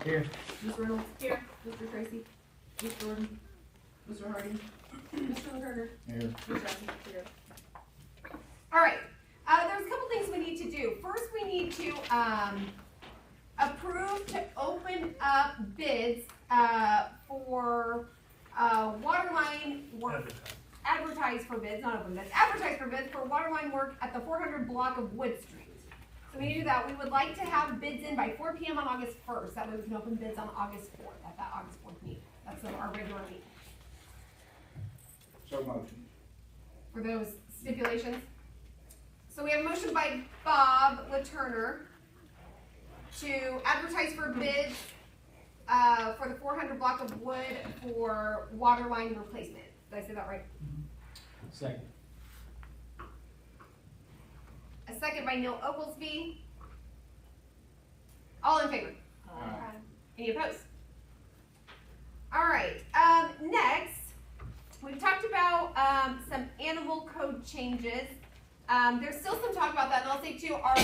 Here. Ms. Reynolds? Here. Mr. Tracy? Ms. Jordan? Mr. Harding? Mr. Turner? Here. Ms. Jackson? Here. All right, there's a couple things we need to do. First, we need to approve to open up bids for water line work. Advertise for bids, not open bids. Advertise for bids for water line work at the 400 block of Wood Street. So we need to do that. We would like to have bids in by 4 p.m. on August 1st. That way we can open bids on August 4th, at that August 4th meeting. That's our regular meeting. So motion. For those stipulations. So we have a motion by Bob LaTurner to advertise for bids for the 400 block of wood for water line replacement. Did I say that right? Second. A second by Neil Oglesby. All in favor? Aye. Any opposed? All right, next, we've talked about some animal code changes. There's still some talk about that, and I'll say too, our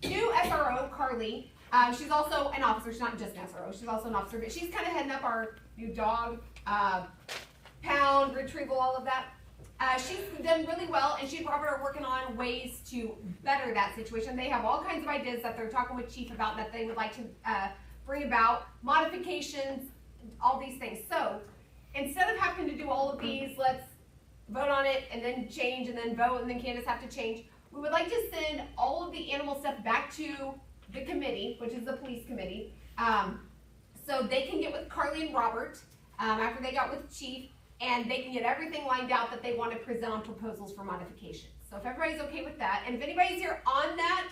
new SRO, Carly, she's also an officer. She's not just an SRO, she's also an officer, but she's kind of heading up our new dog, pound, retrieval, all of that. She's done really well, and she and Robert are working on ways to better that situation. They have all kinds of ideas that they're talking with Chief about that they would like to bring about, modifications, all these things. So instead of having to do all of these, let's vote on it and then change and then vote and then Candace have to change. We would like to send all of the animal stuff back to the committee, which is the police committee, so they can get with Carly and Robert after they got with Chief, and they can get everything lined out that they want to present on proposals for modifications. So if everybody's okay with that, and if anybody's here on that,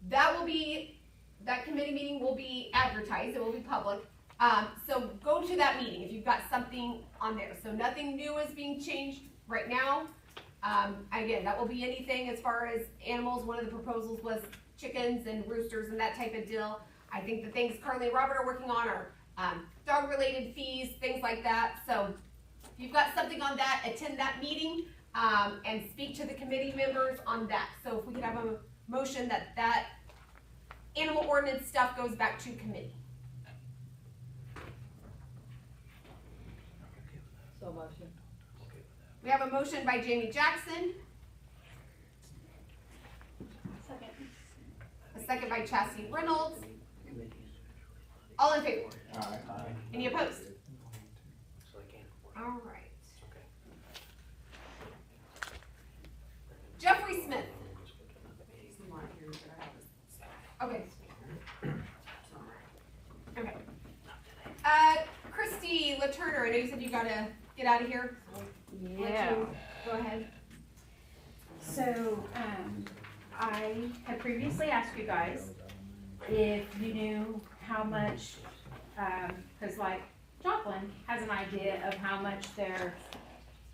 that committee meeting will be advertised, it will be public. So go to that meeting if you've got something on there. So nothing new is being changed right now. Again, that will be anything as far as animals. One of the proposals was chickens and roosters and that type of deal. I think the things Carly and Robert are working on are dog related fees, things like that. So if you've got something on that, attend that meeting and speak to the committee members on that. So if we could have a motion that animal ordinance stuff goes back to committee. So motion. We have a motion by Jamie Jackson. Second. A second by Chassie Reynolds. All in favor? Aye. Any opposed? All right. Jeffrey Smith. Okay. Okay. Christy LaTurner, I know you said you gotta get out of here. Yeah. Go ahead. So, I had previously asked you guys if you knew how much, cause like Joplin has an idea of how much their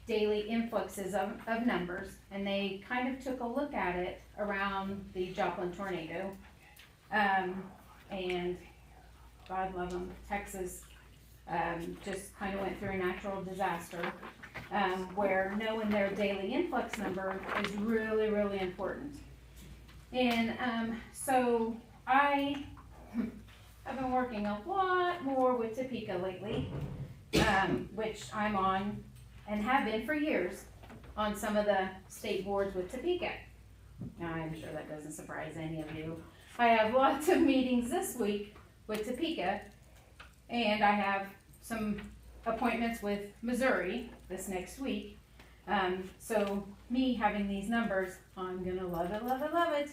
daily influxes of numbers, and they kind of took a look at it around the Joplin tornado. And God love them, Texas, just kind of went through a natural disaster, where knowing their daily influx number is really, really important. And, so I have been working a lot more with Topeka lately, which I'm on and have been for years on some of the state boards with Topeka. I'm sure that doesn't surprise any of you. I have lots of meetings this week with Topeka, and I have some appointments with Missouri this next week. So me having these numbers, I'm gonna love it, love it, love it.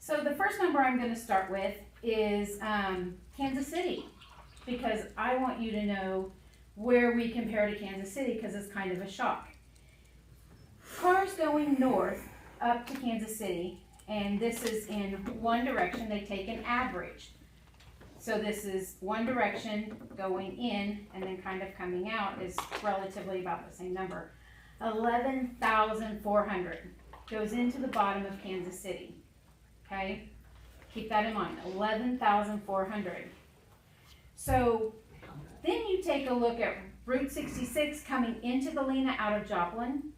So the first number I'm gonna start with is Kansas City, because I want you to know where we compare to Kansas City, because it's kind of a shock. Cars going north up to Kansas City, and this is in one direction, they take an average. So this is one direction going in and then kind of coming out is relatively about the same number. 11,400 goes into the bottom of Kansas City, okay? Keep that in mind, 11,400. So then you take a look at Route 66 coming into Galena out of Joplin.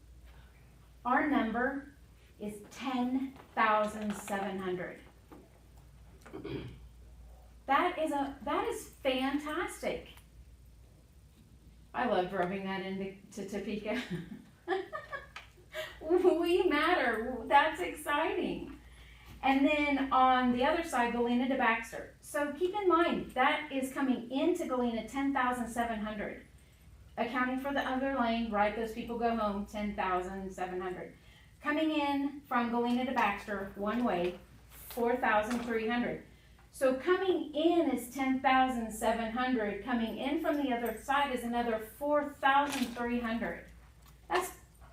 Our number is 10,700. That is fantastic. I loved rubbing that into Topeka. We matter. That's exciting. And then on the other side, Galena to Baxter. So keep in mind that is coming into Galena 10,700, accounting for the other lane. Right, those people go home 10,700. Coming in from Galena to Baxter one way, 4,300. So coming in is 10,700. Coming in from the other side is another 4,300.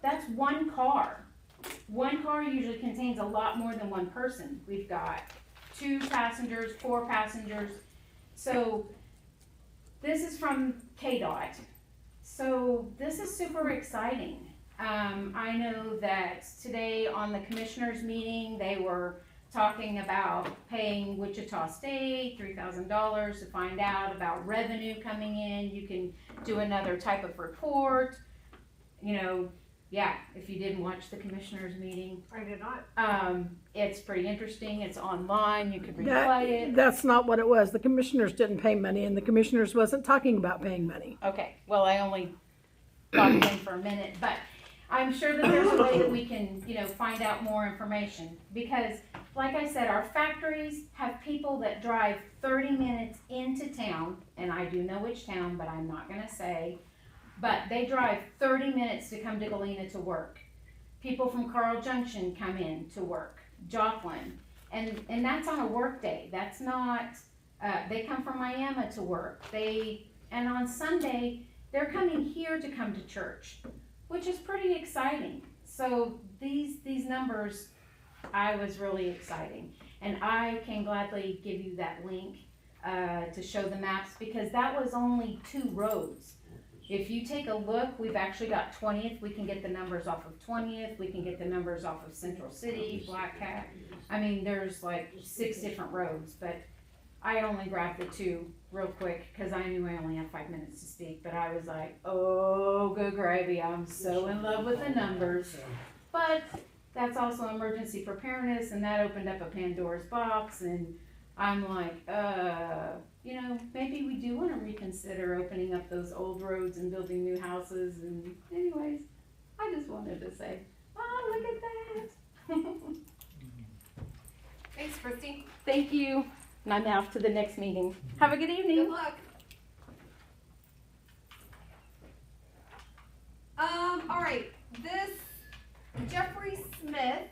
That's one car. One car usually contains a lot more than one person. We've got 2 passengers, 4 passengers. So this is from KDOT. So this is super exciting. I know that today on the commissioners meeting, they were talking about paying Wichita State $3,000 to find out about revenue coming in. You can do another type of report. You know, yeah, if you didn't watch the commissioners meeting. I did not. It's pretty interesting. It's online. You could replay it. That's not what it was. The commissioners didn't pay money, and the commissioners wasn't talking about paying money. Okay, well, I only popped in for a minute, but I'm sure that there's a way that we can, find out more information. Because, like I said, our factories have people that drive 30 minutes into town, and I do know which town, but I'm not gonna say. But they drive 30 minutes to come to Galena to work. People from Carl Junction come in to work, Joplin, and that's on a work day. That's not, they come from Miami to work. And on Sunday, they're coming here to come to church, which is pretty exciting. So these numbers, I was really exciting. And I can gladly give you that link to show the maps, because that was only 2 roads. If you take a look, we've actually got 20th. We can get the numbers off of 20th. We can get the numbers off of Central City, Black Cat. I mean, there's like 6 different roads, but I only grabbed the 2 real quick because I knew I only had 5 minutes to speak. But I was like, oh, good gravy. I'm so in love with the numbers. But that's also emergency preparedness, and that opened up a Pandora's box. And I'm like, maybe we do want to reconsider opening up those old roads and building new houses. And anyways, I just wanted to say, oh, look at that. Thanks, Christy. Thank you. And I'm off to the next meeting. Have a good evening. Good luck. All right, this Jeffrey Smith.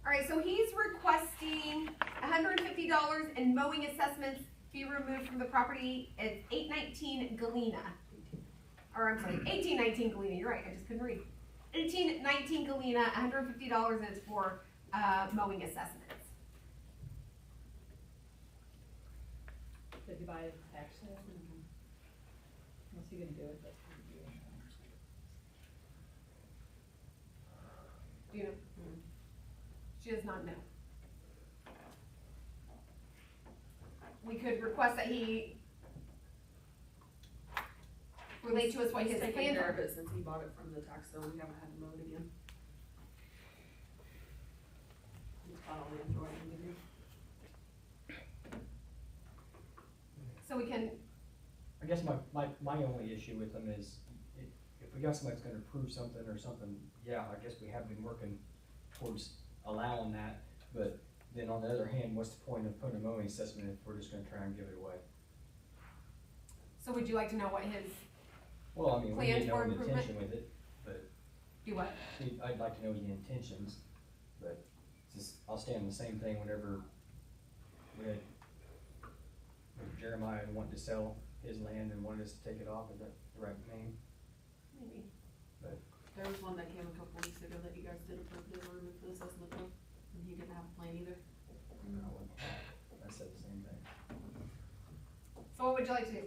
All right, so he's requesting $150 in mowing assessments be removed from the property at 819 Galena. Or I'm sorry, 1819 Galena, you're right, I just couldn't read. 1819 Galena, $150, and it's for mowing assessments. Did you buy it actually? What's he gonna do with it? Do you know? She does not know. We could request that he relate to us what his He's taken plans care are. of it since he bought it from the tax bill. We haven't had to mow it again. He's got all the info I can give you. So we can, I guess my only issue with them is, if we got somebody that's gonna approve something or something, yeah, I guess we have been working towards allowing that, but then on the other hand, what's the point of putting a mowing assessment if we're just gonna try and give it away? so would you like to know what his, Well, I mean, we Plans need to know for the improvement? intention with it, but do what? I'd like to know the intentions, but just, I'll stand the same thing whenever we had Jeremiah wanted to sell his land and wanted us to take it off. Is that the right name? Maybe. There was one that came a couple weeks ago that you guys did approve the remove the assessment of, and he didn't have a plan either. No, I said the same thing. So what would you like to do?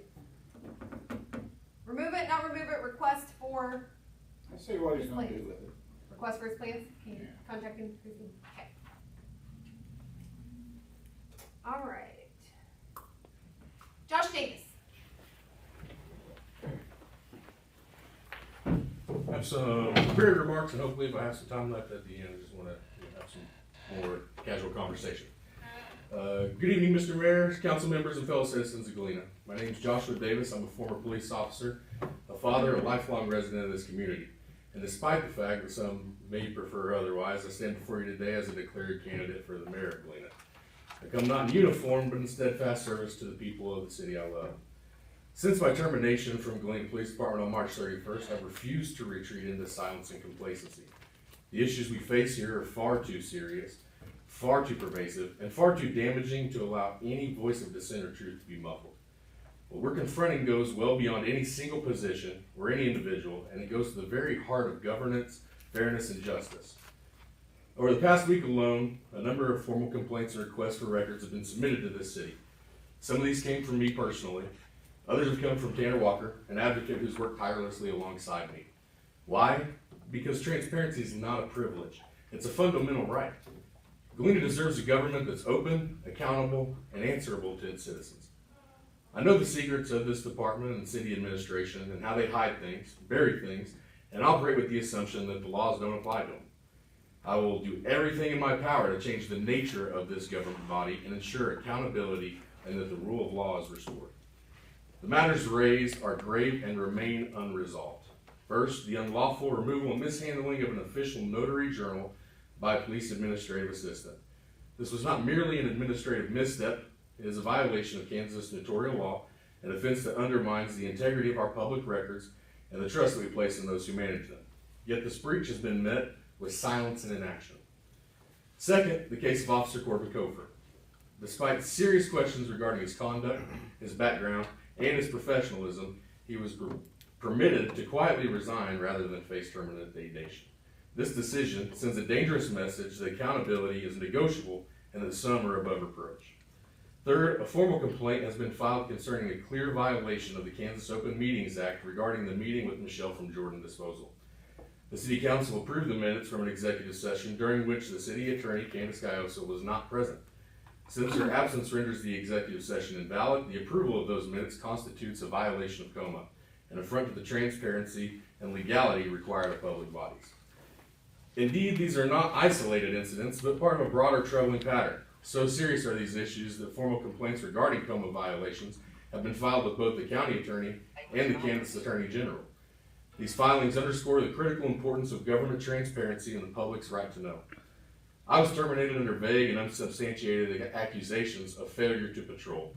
Remove it, not remove it, request for, I see what he's gonna do with it. request for his plans? Can you contact him? Okay. All right. Josh Davis. have some prepared remarks, and hopefully if I have some time left at the end, I just want to have some more casual conversation. Good evening, Mr. Mayor, council members, and fellow citizens of Galena. My name is Joshua Davis. I'm a former police officer, a father, a lifelong resident of this community. And despite the fact that some may prefer otherwise, I stand before you today as a declared candidate for the mayor of Galena. I come not in uniform, but in steadfast service to the people of the city I love. Since my termination from Galena Police Department on March 31st, I've refused to retreat into silence and complacency. The issues we face here are far too serious, far too pervasive, and far too damaging to allow any voice of dissent or truth to be muffled. What we're confronting goes well beyond any single position or any individual, and it goes to the very heart of governance, fairness, and justice. Over the past week alone, a number of formal complaints and requests for records have been submitted to this city. Some of these came from me personally. Others have come from Tanner Walker, an advocate who's worked tirelessly alongside me. Why? Because transparency is not a privilege. It's a fundamental right. Galena deserves a government that's open, accountable, and answerable to its citizens. I know the secrets of this department and city administration and how they hide things, bury things, and operate with the assumption that the laws don't apply to them. I will do everything in my power to change the nature of this government body and ensure accountability and that the rule of law is restored. The matters raised are grave and remain unresolved. First, the unlawful removal and mishandling of an official notary journal by a police administrative assistant. This was not merely an administrative misstep. It is a violation of Kansas notarial law, an offense that undermines the integrity of our public records and the trust that we place in those who manage them. Yet this breach has been met with silence and inaction. Second, the case of Officer Corbin Cofer. Despite serious questions regarding his conduct, his background, and his professionalism, he was permitted to quietly resign rather than face terminate degradation. This decision sends a dangerous message that accountability is negotiable and that some are above reproach. Third, a formal complaint has been filed concerning a clear violation of the Kansas Open Meetings Act regarding the meeting with Michelle from Jordan Disposal. The City Council approved the minutes from an executive session during which the City Attorney, Candace Gayoso, was not present. Since her absence renders the executive session invalid, the approval of those minutes constitutes a violation of COMA, an affront to the transparency and legality required of public bodies. Indeed, these are not isolated incidents, but part of a broader troubling pattern. So serious are these issues that formal complaints regarding COMA violations have been filed with both the county attorney and the Kansas Attorney General. These filings underscore the critical importance of government transparency and the public's right to know. I was terminated under vague and unsubstantiated accusations of failure to patrol.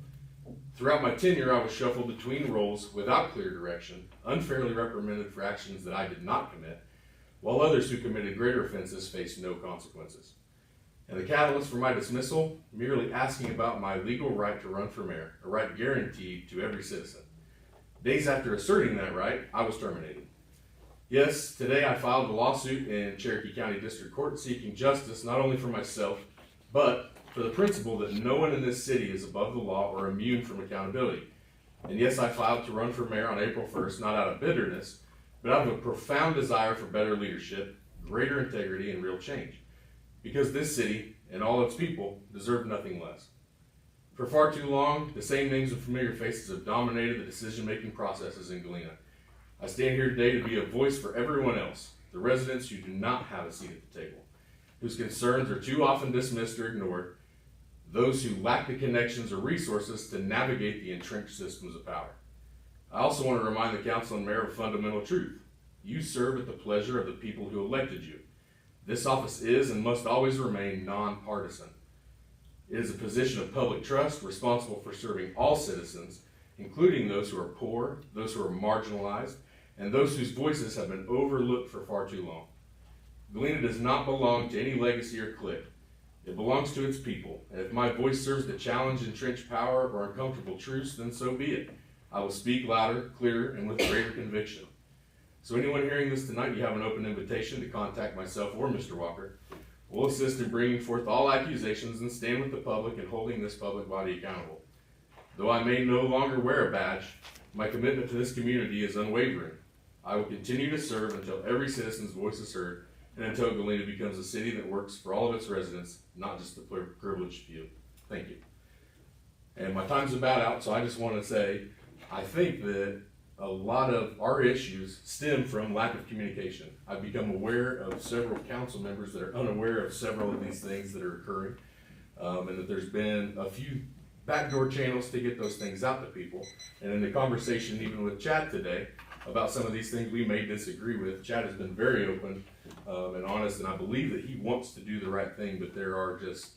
Throughout my tenure, I was shuffled between roles without clear direction, unfairly reprimanded for actions that I did not commit, while others who committed greater offenses faced no consequences. And the catalyst for my dismissal, merely asking about my legal right to run for mayor, a right guaranteed to every citizen. Days after asserting that right, I was terminated. Yes, today I filed a lawsuit in Cherokee County District Court seeking justice not only for myself, but for the principle that no one in this city is above the law or immune from accountability. And yes, I filed to run for mayor on April 1st, not out of bitterness, but out of a profound desire for better leadership, greater integrity, and real change. Because this city and all its people deserve nothing less. For far too long, the same names and familiar faces have dominated the decision-making processes in Galena. I stand here today to be a voice for everyone else, the residents who do not have a seat at the table, whose concerns are too often dismissed or ignored, those who lack the connections or resources to navigate the entrenched systems of power. I also want to remind the council and mayor of a fundamental truth. You serve at the pleasure of the people who elected you. This office is and must always remain nonpartisan. It is a position of public trust responsible for serving all citizens, including those who are poor, those who are marginalized, and those whose voices have been overlooked for far too long. Galena does not belong to any legacy or clique. It belongs to its people, and if my voice serves to challenge entrenched power or uncomfortable truths, then so be it. I will speak louder, clearer, and with greater conviction. So anyone hearing this tonight, you have an open invitation to contact myself or Mr. Walker. We'll assist in bringing forth all accusations and stand with the public in holding this public body accountable. Though I may no longer wear a badge, my commitment to this community is unwavering. I will continue to serve until every citizen's voice is heard and until Galena becomes a city that works for all of its residents, not just the privileged few. Thank you. And my time's about out, so I just want to say, I think that a lot of our issues stem from lack of communication. I've become aware of several council members that are unaware of several of these things that are occurring, and that there's been a few backdoor channels to get those things out to people. And in the conversation, even with Chad today, about some of these things we may disagree with, Chad has been very open and honest, and I believe that he wants to do the right thing, but there are just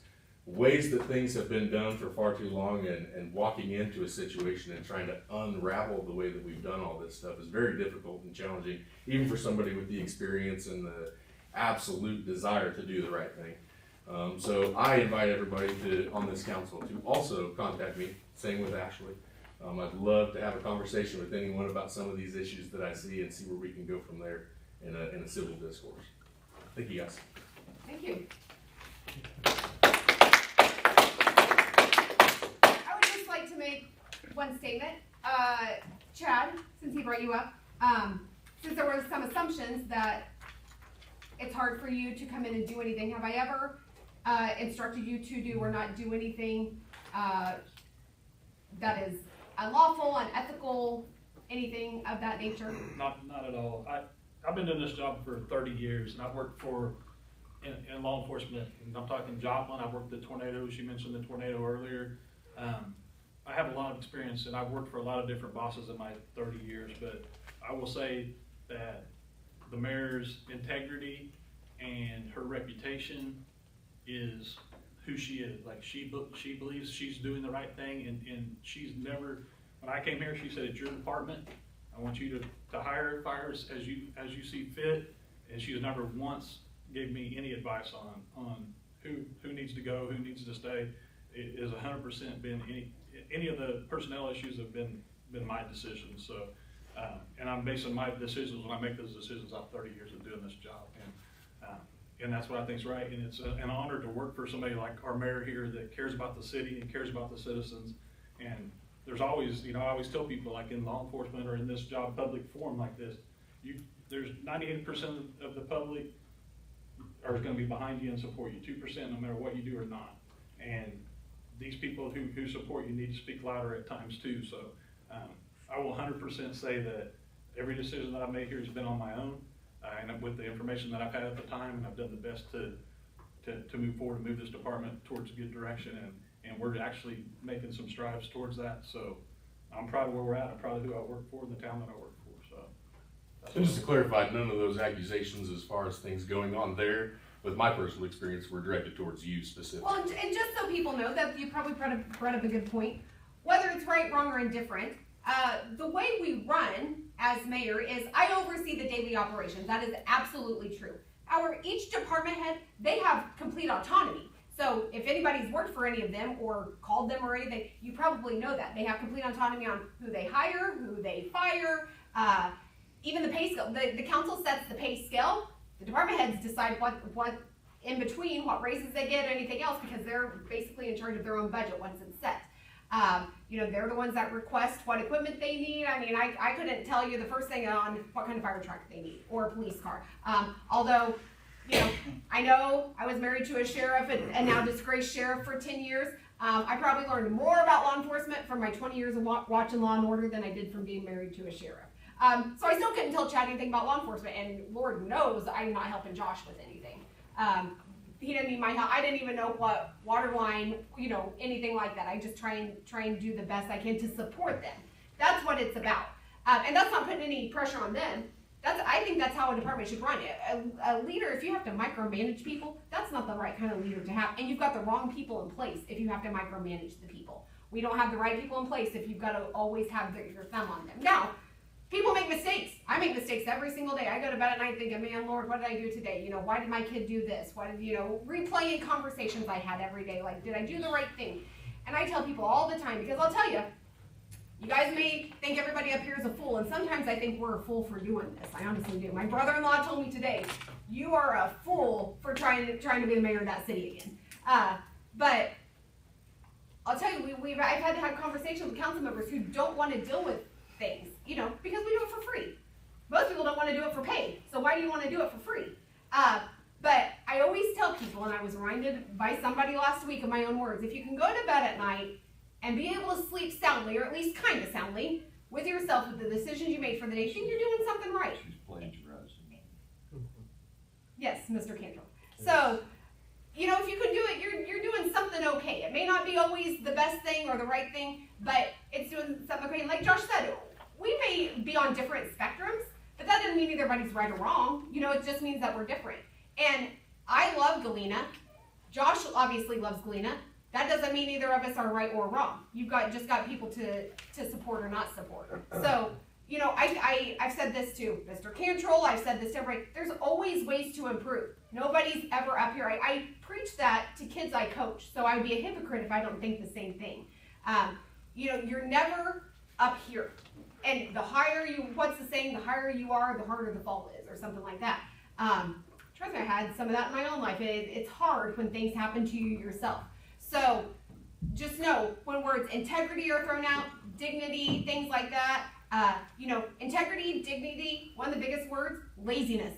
ways that things have been done for far too long, and walking into a situation and trying to unravel the way that we've done all this stuff is very difficult and challenging, even for somebody with the experience and the absolute desire to do the right thing. So I invite everybody on this council to also contact me, same with Ashley. I'd love to have a conversation with anyone about some of these issues that I see and see where we can go from there in a civil discourse. Thank you, guys. Thank you. To make one statement. Chad, since he brought you up, since there were some assumptions that it's hard for you to come in and do anything, have I ever instructed you to do or not do anything that is unlawful, unethical, anything of that nature? Not at all. I've been doing this job for 30 years, and I've worked in law enforcement, and I'm talking Joplin. I've worked the tornado. She mentioned the tornado earlier. I have a lot of experience, and I've worked for a lot of different bosses in my 30 years, but I will say that the mayor's integrity and her reputation is who she is. Like, she believes she's doing the right thing, and she's never, when I came here, she said, it's your department. I want you to hire, fire as you see fit, and she has never once gave me any advice on who needs to go, who needs to stay. It is 100% been any of the personnel issues have been my decisions. So, and I'm basing my decisions when I make those decisions off 30 years of doing this job, and that's what I think is right. And it's an honor to work for somebody like our mayor here that cares about the city and cares about the citizens. And there's always, I always tell people, like in law enforcement or in this job, public forum like this, there's 98% of the public are going to be behind you and support you. 2%, no matter what you do or not. And these people who support you need to speak louder at times too. So I will 100% say that every decision that I've made here has been on my own, and with the information that I've had at the time, and I've done the best to move forward and move this department towards a good direction, and we're actually making some strides towards that. So I'm proud of where we're at. I'm proud of who I work for and the town that I work for. So And just to clarify, none of those accusations as far as things going on there, with my personal experience, were directed towards you specifically. Well, and just so people know that you probably brought up a good point, whether it's right, wrong, or indifferent, the way we run as mayor is I oversee the daily operations. That is absolutely true. Each department head, they have complete autonomy. So if anybody's worked for any of them or called them or anything, you probably know that. They have complete autonomy on who they hire, who they fire, even the pay scale. The council sets the pay scale. The department heads decide what in between, what raises they get, or anything else, because they're basically in charge of their own budget once it's set. They're the ones that request what equipment they need. I mean, I couldn't tell you the first thing on what kind of fire truck they need or a police car. Although, I know I was married to a sheriff and now disgraced sheriff for 10 years. I probably learned more about law enforcement from my 20 years of watching Law and Order than I did from being married to a sheriff. So I still couldn't tell Chad anything about law enforcement, and Lord knows I'm not helping Josh with anything. He didn't need my help. I didn't even know what water line, anything like that. I just try and do the best I can to support them. That's what it's about. And that's not putting any pressure on them. I think that's how a department should run it. A leader, if you have to micromanage people, that's not the right kind of leader to have. And you've got the wrong people in place if you have to micromanage the people. We don't have the right people in place if you've got to always have your thumb on them. Now, people make mistakes. I make mistakes every single day. I go to bed at night thinking, man, Lord, what did I do today? Why did my kid do this? Why did, replaying conversations I had every day. Like, did I do the right thing? And I tell people all the time, because I'll tell you, you guys may think everybody up here is a fool, and sometimes I think we're a fool for doing this. I honestly do. My brother-in-law told me today, you are a fool for trying to be the mayor of that city again. But I'll tell you, I've had to have conversations with council members who don't want to deal with things, because we do it for free. Most people don't want to do it for pay, so why do you want to do it for free? But I always tell people, and I was reminded by somebody last week of my own words, if you can go to bed at night and be able to sleep soundly, or at least kind of soundly, with yourself, with the decisions you made for the day, think you're doing something right. She's plagiarizing. Yes, Mr. Cantrell. So, you know, if you can do it, you're doing something okay. It may not be always the best thing or the right thing, but it's doing something okay. And like Josh said, we may be on different spectrums, but that doesn't mean everybody's right or wrong. You know, it just means that we're different. And I love Galena. Josh obviously loves Galena. That doesn't mean either of us are right or wrong. You've just got people to support or not support. So, you know, I've said this to Mr. Cantrell, I've said this to everybody, there's always ways to improve. Nobody's ever up here. I preach that to kids I coach, so I would be a hypocrite if I don't think the same thing. You know, you're never up here. And the higher you, what's the saying, the higher you are, the harder the fall is, or something like that. Trust me, I had some of that in my own life. It's hard when things happen to you yourself. So just know when words integrity are thrown out, dignity, things like that, you know, integrity, dignity, one of the biggest words, laziness.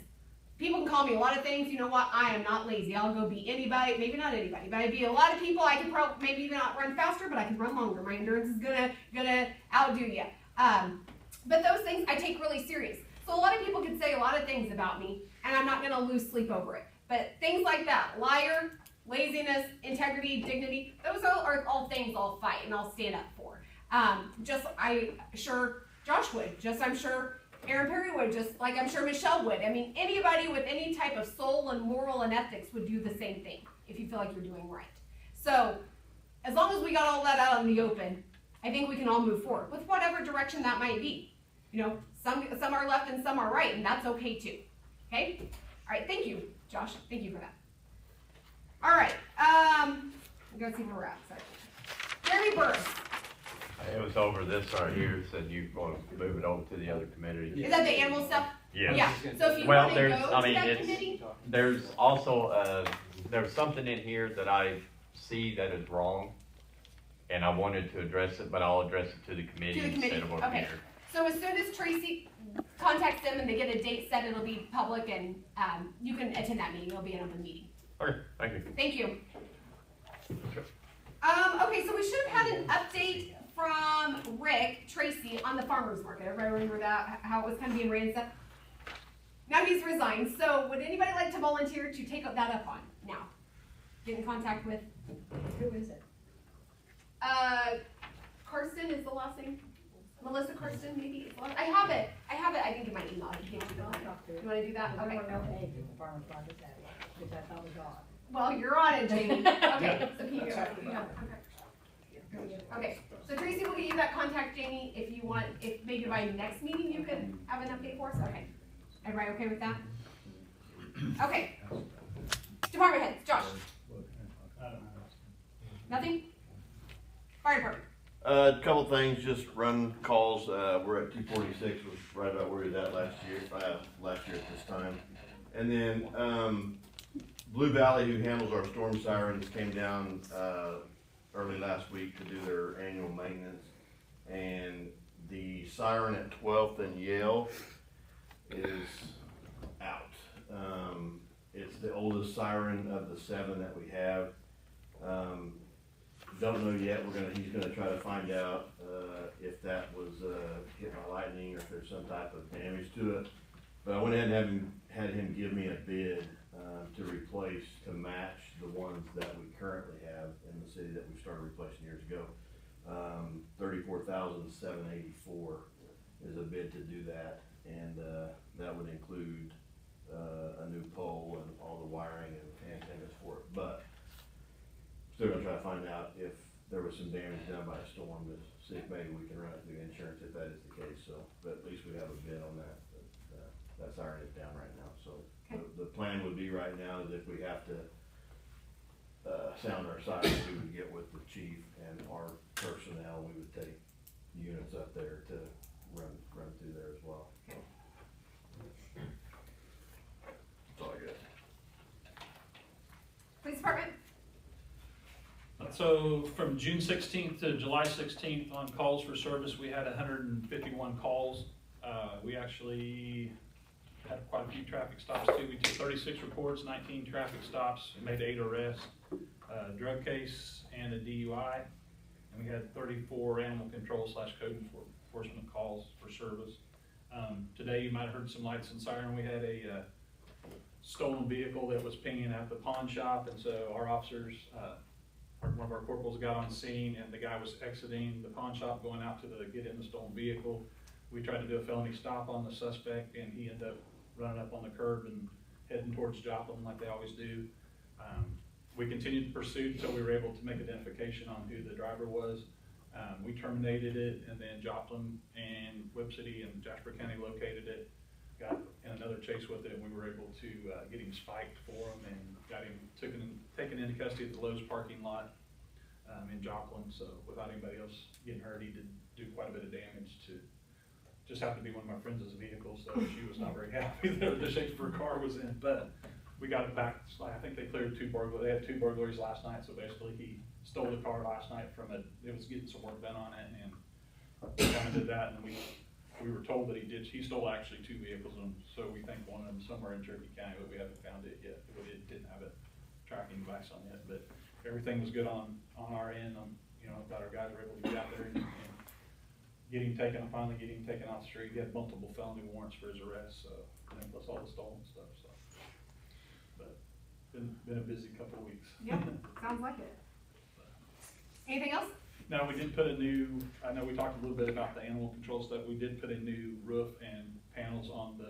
People can call me a lot of things. You know what? I am not lazy. I'll go be anybody, maybe not anybody, but I'd be a lot of people. I can probably maybe not run faster, but I can run longer. My endurance is gonna outdo you. But those things I take really serious. So a lot of people can say a lot of things about me, and I'm not gonna lose sleep over it. But things like that, liar, laziness, integrity, dignity, those are all things I'll fight and I'll stand up for. Sure Josh would, I'm sure Aaron Perry would, just like I'm sure Michelle would. I mean, anybody with any type of soul and moral and ethics would do the same thing if you feel like you're doing right. So as long as we got all that out in the open, I think we can all move forward with whatever direction that might be. You know, some are left and some are right, and that's okay too. Okay? All right, thank you, Josh. Thank you for that. All right, I'm gonna see where we're at. Sorry. Jeremy Burris. It was over this right here, said you want to move it over to the other committee. Is that the animal stuff? Yeah. Yeah. So if you Well, want to there's, go I to mean, that it's, committee, there's also, there's something in here that I see that is wrong, and I wanted to address it, but I'll address it to the committee To the committee, instead of over okay. here. so as soon as Tracy contacts them and they get a date set, it'll be public and you can attend that meeting. It'll be an open meeting. Okay, thank you. Thank you. Okay, so we should have had an update from Rick Tracy on the farmer's market. Everybody remember that, how it was kind of being ran and stuff? Now he's resigned, so would anybody like to volunteer to take that up on now? Get in contact with, Who is it? Karsten is the last name? Melissa Karsten, maybe? Is the last- I have it, I think in my email. I can't do I'll that. talk to her. You wanna do that? There Okay. were no eggs at the farmer's market that way, which I thought was odd. Well, you're on it, Jamie. Okay, so can you go? Okay, so Tracy will give you that contact, Jamie, if you want, if maybe by next meeting you could have an update for us, okay. Everybody okay with that? Okay. Department heads, Josh? Nothing? Fire department? A couple things, just run calls, we're at 246, was right about where we were at last year at this time. And then, Blue Valley, who handles our storm sirens, came down, early last week to do their annual maintenance. And the siren at 12th and Yale is out. It's the oldest siren of the 7 that we have. Don't know yet. He's gonna try to find out if that was hit by lightning or if there's some type of damage to it. But I went ahead and had him give me a bid to replace, to match the ones that we currently have in the city that we started replacing years ago. $34,784 is a bid to do that, and that would include a new pole and all the wiring and antennas for it. But still gonna try to find out if there was some damage done by a storm, to see if maybe we can run it through insurance if that is the case. So, but at least we have a bid on that. But, that siren is down right now. So the plan would be right now is if we have to sound our siren, we would get with the chief and our personnel. We would take units up there to run through there as well. So, that's all I got. Police department? So from June 16th to July 16th on calls for service, we had 151 calls. We actually had quite a few traffic stops too. We did 36 reports, 19 traffic stops, made 8 arrests, drug case and a DUI, and we had 34 animal control / code enforcement. enforcement calls for service. Today, you might have heard some lights and siren. We had a stolen vehicle that was pinging at the pawn shop, and so our officers, one of our corporals got on scene, and the guy was exiting the pawn shop, going out to get in the stolen vehicle. We tried to do a felony stop on the suspect, and he ended up running up on the curb and heading towards Joplin like they always do. We continued the pursuit until we were able to make identification on who the driver was. We terminated it, and then Joplin and Whip City and Jasper County located it, got in another chase with it, and we were able to get him spiked for him and got him taken into custody at the Lowe's parking lot in Joplin. So without anybody else getting hurt, he did do quite a bit of damage to, just happened to be one of my friends' vehicles, so she was not very happy that the shape of her car was in, but we got it back. I think they cleared they had 2 burglaries last night, so basically he stole the car last night it was getting some work done on it, and we kind of did that, and we were told that he stole actually 2 vehicles, and so we think one of them somewhere in Cherokee County, but we haven't found it yet. It didn't have a tracking device on it, but everything was good on our end. Got our guys were able to get out there and finally get him taken off the street. He had multiple felony warrants for his arrest, so, plus all the stolen stuff, so. But, been a busy couple of weeks. Yeah, sounds like it. Anything else? No, we did put I know we talked a little bit about the animal control stuff. We did put a new roof and panels on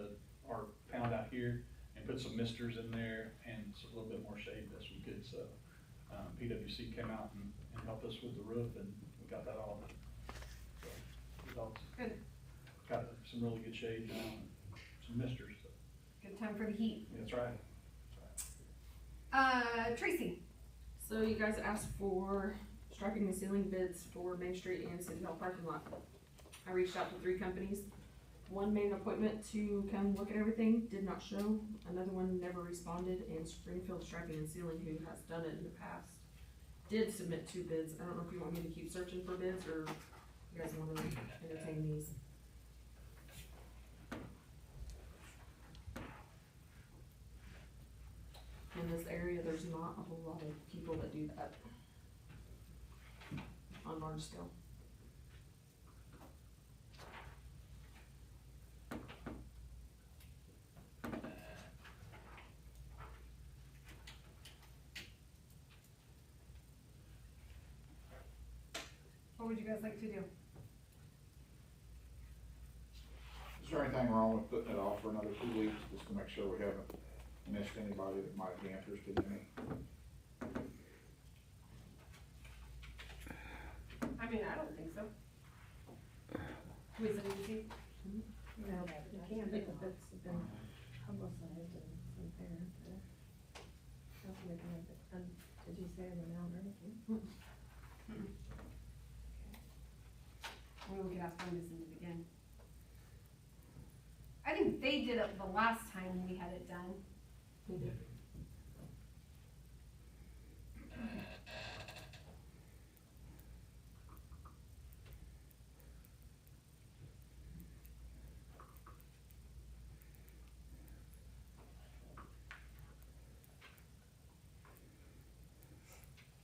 our pound out here, and put some misters in there and a little bit more shade as we could, so. PWC came out and helped us with the roof, and we got that all. Good. Got some really good shade now, and some misters. So. Good time for the heat. That's right. Tracy. So you guys asked for striping and sealing bids for Main Street and City Hall parking lot. I reached out to 3 companies. One made an appointment to come look at everything, did not show. Another one never responded, and Springfield Striping and Sealing, who has done it in the past, did submit 2 bids. I don't know if you want me to keep searching for bids, or you guys want to entertain these. In this area, there's not a whole lot of people that do that on large scale. What would you guys like to do? Is there anything wrong with putting it off for another 2 weeks, just to make sure we haven't missed anybody that might be interested in it? I mean, I don't think so. We said easy. No, you can, but the bids have been publicized and compared to. Hopefully they can make it, did you say them now or anything? Well, we could ask Brenda to begin. I think they did it the last time we had it done.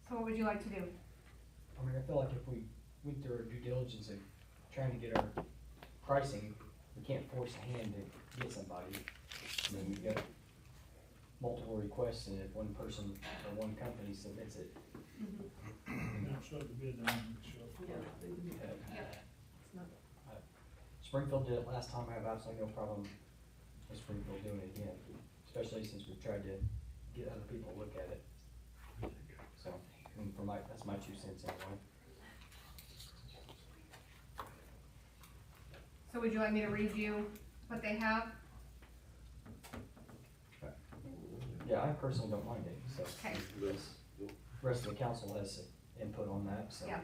So what would you like to do? I mean, I feel like if we went through our due diligence and trying to get our pricing, we can't force a hand to get somebody. I mean, we've got multiple requests, and if one person or one company submits it. Springfield did it last time. I have absolutely no problem with Springfield doing it again, especially since we've tried to get other people to look at it. So, that's my 2 cents anyway. So would you like me to read you what they have? Yeah, I personally don't mind it, so. Okay. The rest of the council has input on that, so. Yeah.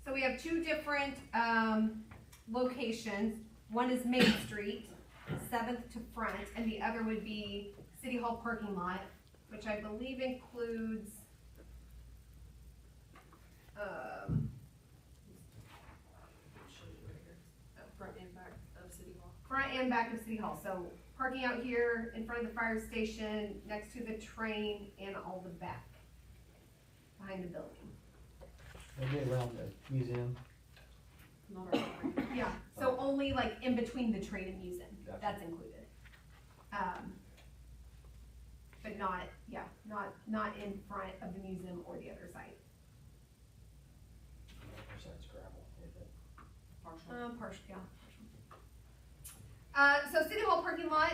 So we have 2 different locations. One is Main Street, 7th to Front, and the other would be City Hall parking lot, which I believe includes Front and back of City Hall. front and back of City Hall. So parking out here in front of the fire station, next to the train, and all the back. behind the building. Maybe around the museum. Not our property. Yeah, so only like in between the train and museum, Gotcha. that's included. But not, yeah, not in front of the museum or the other side. Besides gravel, isn't it? Partial. Partial, yeah. So City Hall parking lot.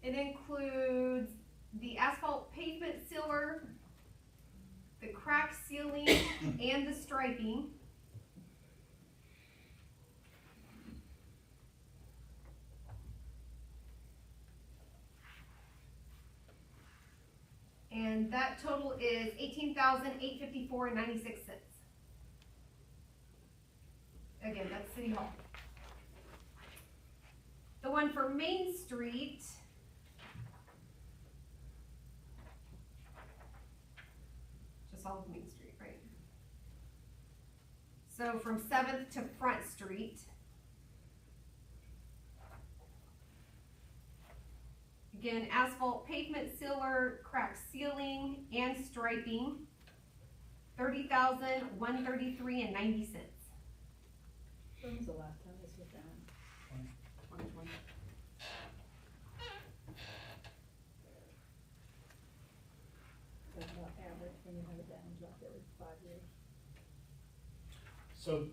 It includes the asphalt pavement sealer, the crack sealing, and the striping. And that total is $18,854.96. Again, that's City Hall. The one for Main Street. Just all of Main Street, right? So from 7th to Front Street. Again, asphalt pavement sealer, crack sealing, and striping, $30,133.90. When was the last time this was done? 2020. That's about average when you have it down, like every 5 years. So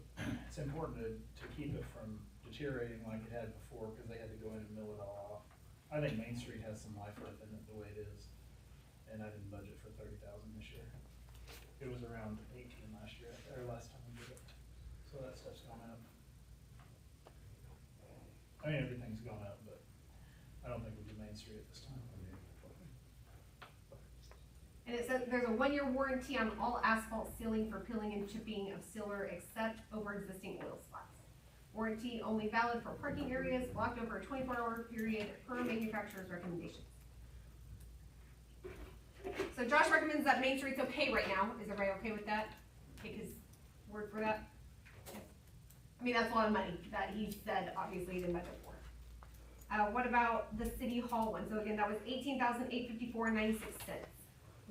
it's important to keep it from deteriorating like it had before, because they had to go in and mill it all off. I think Main Street has some life left in it the way it is, and I didn't budget for 30,000 this year. It was around 18 last year, or last time we did it, so that stuff's gone up. I mean, everything's gone up, but I don't think we'll do Main Street at this time. And it says there's a 1-year warranty on all asphalt sealing for peeling and chipping of sealer except over existing oil spots. Warranty only valid for parking areas blocked over a 24-hour period per manufacturer's recommendations. So Josh recommends that Main Street's okay right now. Is everybody okay with that? Take his word for that? I mean, that's a lot of money that he said obviously he didn't budget for. What about the City Hall one? So again, that was $18,854.96.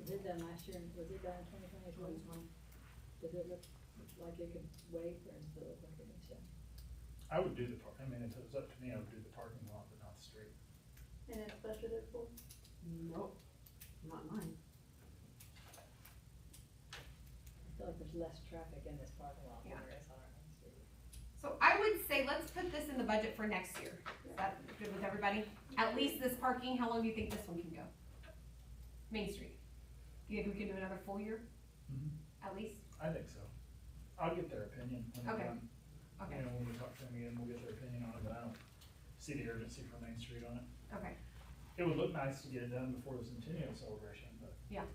Was it done last year, was it done in 2020? Does it look like it could wait, or does it look like it needs to? I would do the I mean, if it was up to me, I would do the parking lot, but not the street. And it's budgeted for? Nope, not mine. I feel like there's less traffic in this parking lot than there is on our main street. So I would say let's put this in the budget for next year. Is that good with everybody? At least this parking, how long do you think this one can go? Main Street. Do you think we can do another full year, at least? I think so. I'll get their opinion when they're Okay. done. Okay, You know, when we talk to them again, we'll get their opinion on it, but I don't see the urgency for Main Street on it. okay. It would look nice to get it done before the Centennial celebration, but. Yeah.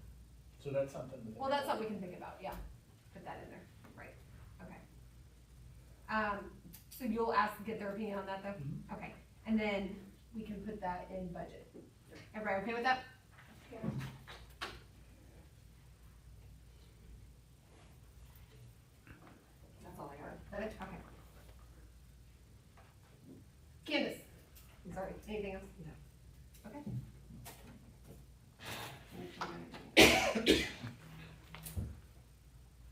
So that's something to think Well, that's about. something we can think about, yeah. Put that in there, right, okay. So you'll ask, get their opinion on that though? Mhm. Okay, and then we can put that in budget. Everybody okay with that? Yeah. That's all I got. Is that it? Okay. Candace, I'm sorry, anything else? No. Okay.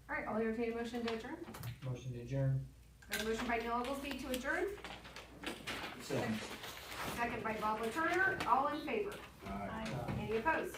All right, I'll entertain a motion to adjourn. Motion to adjourn. There's a motion by Neil Oglesby to adjourn, Second. second by Bob Turner, all in favor. Aye. Any opposed?